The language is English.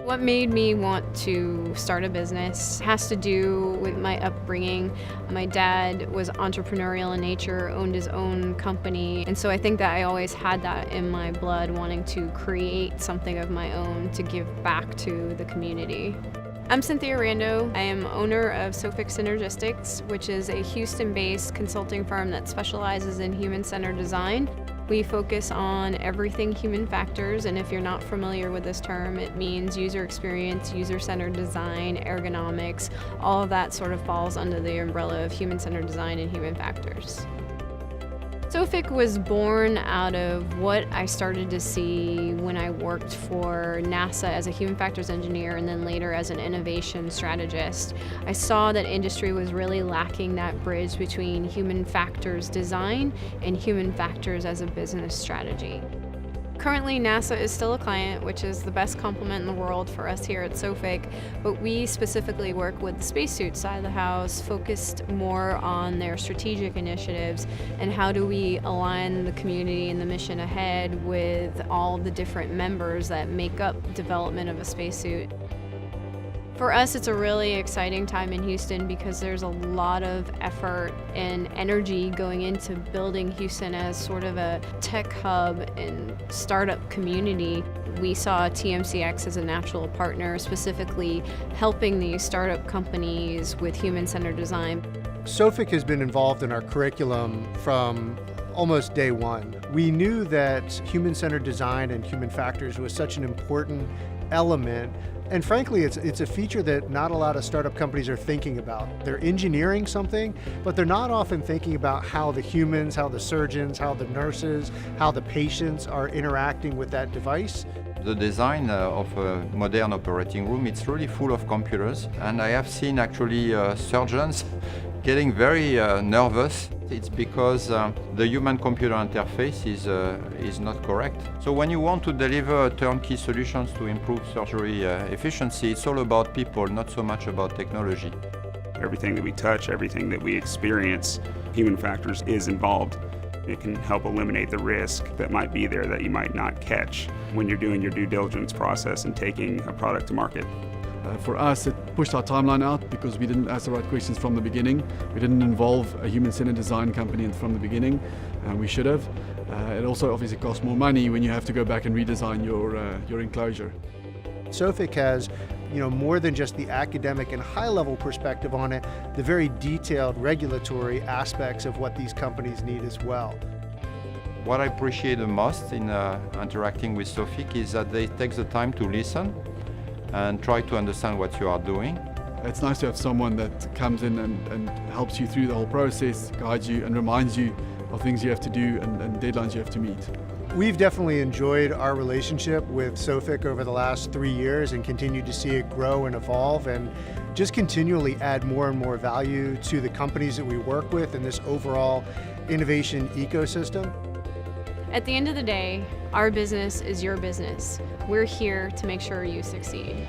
What made me want to start a business has to do with my upbringing. My dad was entrepreneurial in nature, owned his own company, and so I think that I always had that in my blood, wanting to create something of my own to give back to the community. I'm Cynthia Rando. I am owner of Sophic Synergistics, which is a Houston-based consulting firm that specializes in human-centered design. We focus on everything human factors, and if you're not familiar with this term, it means user experience, user-centered design, ergonomics. All of that sort of falls under the umbrella of human-centered design and human factors. Sophic was born out of what I started to see when I worked for NASA as a human factors engineer and then later as an innovation strategist. I saw that industry was really lacking that bridge between human factors design and human factors as a business strategy. Currently, NASA is still a client, which is the best compliment in the world for us here at Sophic, but we specifically work with the spacesuit side of the house, focused more on their strategic initiatives and how do we align the community and the mission ahead with all the different members that make up development of a spacesuit. For us, it's a really exciting time in Houston because there's a lot of effort and energy going into building Houston as sort of a tech hub and startup community. We saw TMCX as a natural partner, specifically helping these startup companies with human-centered design. Sophic has been involved in our curriculum from almost day one. We knew that human-centered design and human factors was such an important element. And frankly, it's a feature that not a lot of startup companies are thinking about. They're engineering something, but they're not often thinking about how the humans, how the surgeons, how the nurses, how the patients are interacting with that device. The design of a modern operating room, it's really full of computers. And I have seen actually surgeons getting very nervous. It's because the human-computer interface is not correct. So when you want to deliver turnkey solutions to improve surgery efficiency, it's all about people, not so much about technology. Everything that we touch, everything that we experience, human factors is involved. It can help eliminate the risk that might be there that you might not catch when you're doing your due diligence process and taking a product to market. For us, it pushed our timeline out because we didn't ask the right questions from the beginning. We didn't involve a human-centered design company from the beginning. We should have. It also obviously costs more money when you have to go back and redesign your enclosure. Sophic has, more than just the academic and high-level perspective on it, the very detailed regulatory aspects of what these companies need as well. What I appreciate the most in interacting with Sophic is that they take the time to listen and try to understand what you are doing. It's nice to have someone that comes in and helps you through the whole process, guides you and reminds you of things you have to do and deadlines you have to meet. We've definitely enjoyed our relationship with Sophic over the last 3 years and continue to see it grow and evolve and just continually add more and more value to the companies that we work with in this overall innovation ecosystem. At the end of the day, our business is your business. We're here to make sure you succeed.